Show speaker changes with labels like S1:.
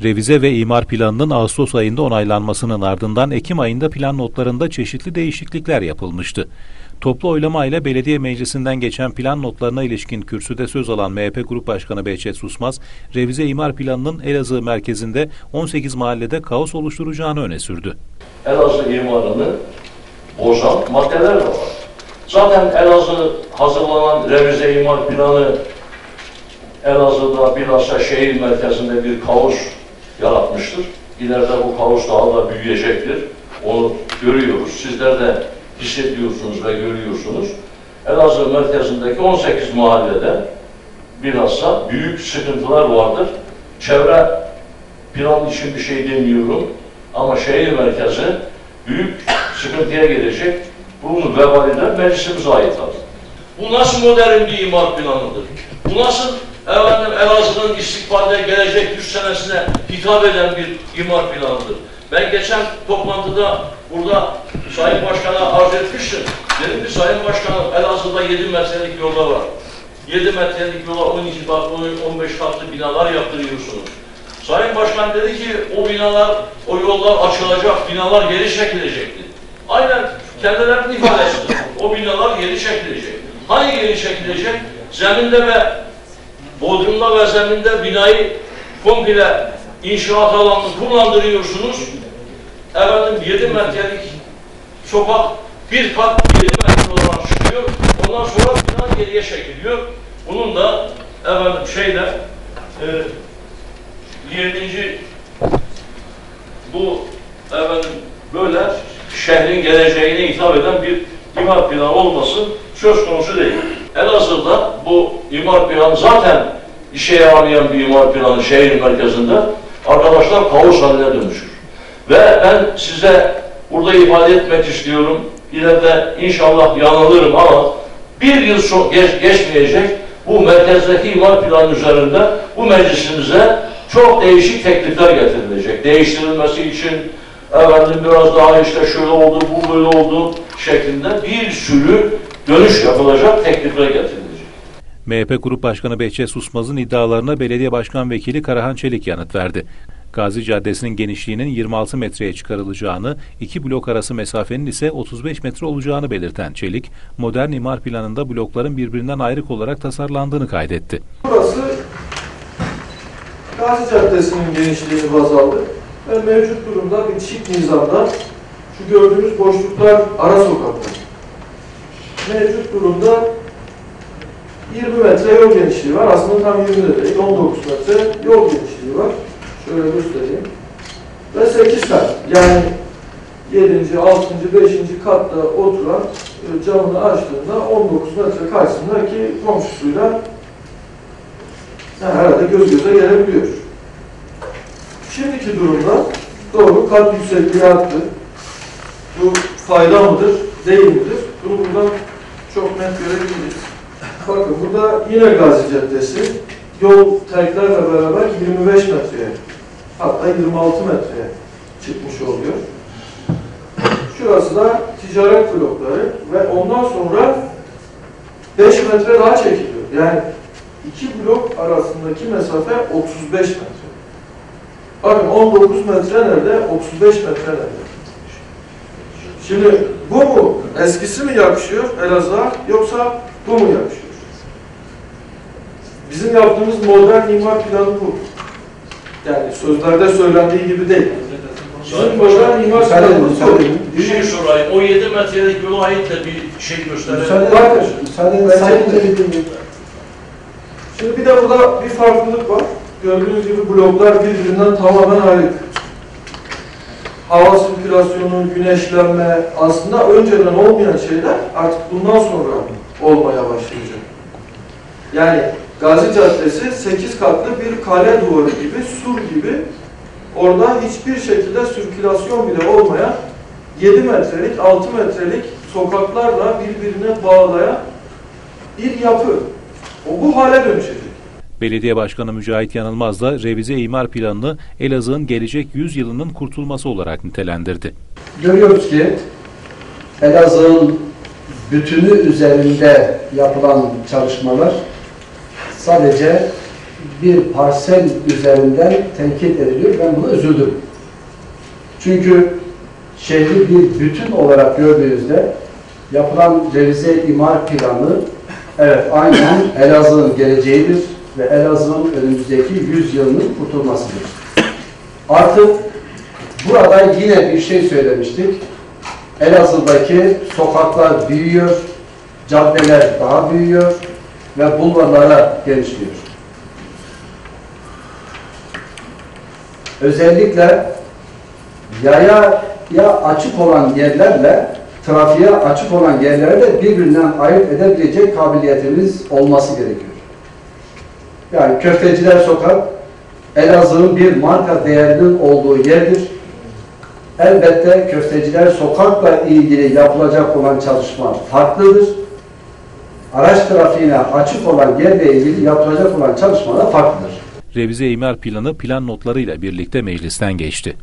S1: Revize ve imar planının Ağustos ayında onaylanmasının ardından Ekim ayında plan notlarında çeşitli değişiklikler yapılmıştı. Toplu oylama ile belediye meclisinden geçen plan notlarına ilişkin kürsüde söz alan MHP Grup Başkanı Behçet Susmaz, revize imar planının Elazığ merkezinde 18 mahallede kaos oluşturacağını öne sürdü.
S2: Elazığ imarını bozan maddeler de var. Zaten Elazığ hazırlanan revize imar planı Elazığ'da bilhassa şehir merkezinde bir kaos yaratmıştır. İleride bu kaos daha da büyüyecektir. Onu görüyoruz. Sizler de hissediyorsunuz ve görüyorsunuz. Elazığ merkezindeki 18 mahallede bilhassa büyük sıkıntılar vardır. Çevre plan için bir şey demiyorum ama şehir merkezi büyük sıkıntıya gelecek. Bunun vebali de meclisimize ait. Bu nasıl modern bir imar planıdır? Bu nasıl Elazığ'ın istikbalde gelecek 100 senesine hitap eden bir imar planıdır? Ben geçen toplantıda burada Sayın Başkan'a arz etmiştim. Dedim ki Sayın Başkanım, Elazığ'da 7 metrelik yolda var. 7 metrelik yola 15 katlı binalar yaptırıyorsunuz. Sayın Başkan dedi ki o binalar, o yollar açılacak, binalar geri çekilecektir. Aynen kendilerinin ifadesidir. O binalar geri çekilecek. Hangi geri çekilecek? Zeminde ve bodrumda ve zeminde binayı komple inşaat alanını kullandırıyorsunuz. 7 metrelik sokak bir kat 7 metre olarak çıkıyor. Ondan sonra bina geriye çekiliyor. Bunun da bu böyle şehrin geleceğine hitap eden bir imar planı olması söz konusu değil. Elazığ'da bu imar planı zaten işe yaramayan bir imar planı şehir merkezinde arkadaşlar kaos haline dönüşür. Ve ben size burada ifade etmek istiyorum. İleride inşallah yanılırım ama bir yıl geçmeyecek bu merkezdeki imar planı üzerinde bu meclisimize çok değişik teklifler getirilecek. Değiştirilmesi için biraz daha işte şöyle oldu, bu böyle oldu şeklinde bir sürü dönüş yapılacak, teklifler getirilecek.
S1: MHP Grup Başkanı Behçet Susmaz'ın iddialarına Belediye Başkan Vekili Karahan Çelik yanıt verdi. Gazi Caddesi'nin genişliğinin 26 metreye çıkarılacağını, iki blok arası mesafenin ise 35 metre olacağını belirten Çelik, modern imar planında blokların birbirinden ayrık olarak tasarlandığını kaydetti.
S3: Burası Gazi Caddesi'nin genişliğini baz aldı ve mevcut durumda bir çift nizamda şu gördüğümüz boşluklar ara sokaklar. Mevcut durumda 20 metre yol genişliği var. Aslında tam 20 de değil, 19 metre yol genişliği var. Şöyle göstereyim. Ve 8 kat. Yani 7. 6. 5. katta oturan camını açtığında 19 metre karşısındaki komşusuyla herhalde göz göze gelebiliyor. Şimdiki durumda doğru kat yüksekliği arttı. Bu fayda mıdır, değil midir? Bunu buradan çok net görebiliriz. Bakın burada yine Gazi Caddesi. Yol terklerle beraber 25 metreye, hatta 26 metreye çıkmış oluyor. Şurası da ticaret blokları ve ondan sonra 5 metre daha çekiliyor. Yani iki blok arasındaki mesafe 35 metre. Bakın 19 metre nerede, 35 metre nerede? Şimdi bu mu? Eskisi mi yakışıyor Elazığ'a yoksa bu mu yakışıyor? Bizim yaptığımız modern imar planı bu. Yani sözlerde söylendiği gibi değil. Bizim modern imar planımız bu.
S2: Bir şey sorayım. O 7 metrelik yola ait de bir şey gösterelim.
S3: Şimdi bir de burada bir farklılık var. Gördüğünüz gibi bloklar birbirinden tamamen ayrı. Hava sirkülasyonu, güneşlenme aslında önceden olmayan şeyler artık bundan sonra olmaya başlayacak. Yani Gazi Caddesi 8 katlı bir kale duvarı gibi, sur gibi orada hiçbir şekilde sirkülasyon bile olmayan 7 metrelik, 6 metrelik sokaklarla birbirine bağlayan bir yapı. O bu hale dönüşecek.
S1: Belediye Başkanı Mücahit Yanılmaz da revize imar planını Elazığ'ın gelecek 100 yılının kurtulması olarak nitelendirdi.
S4: Görüyoruz ki Elazığ'ın bütünü üzerinde yapılan çalışmalar sadece bir parsel üzerinden tenkit ediliyor. Ben buna üzüldüm. Çünkü şehri bir bütün olarak gördüğünüzde yapılan revize imar planı evet aynen Elazığ'ın geleceğidir ve Elazığ'ın önümüzdeki 100 yılının kurtulmasıdır. Artık burada yine bir şey söylemiştik. Elazığ'daki sokaklar büyüyor, caddeler daha büyüyor ve bulvarlara genişliyor. Özellikle yaya açık olan yerlerle trafiğe açık olan yerlere de birbirinden ayırt edebilecek kabiliyetimiz olması gerekiyor. Yani Köfteciler Sokak, Elazığ'ın bir marka değerinin olduğu yerdir. Elbette Köfteciler Sokak'la ilgili yapılacak olan çalışma farklıdır. Araç trafiğine açık olan yerle ilgili yapılacak olan çalışma da farklıdır.
S1: Revize imar planı plan notlarıyla birlikte meclisten geçti.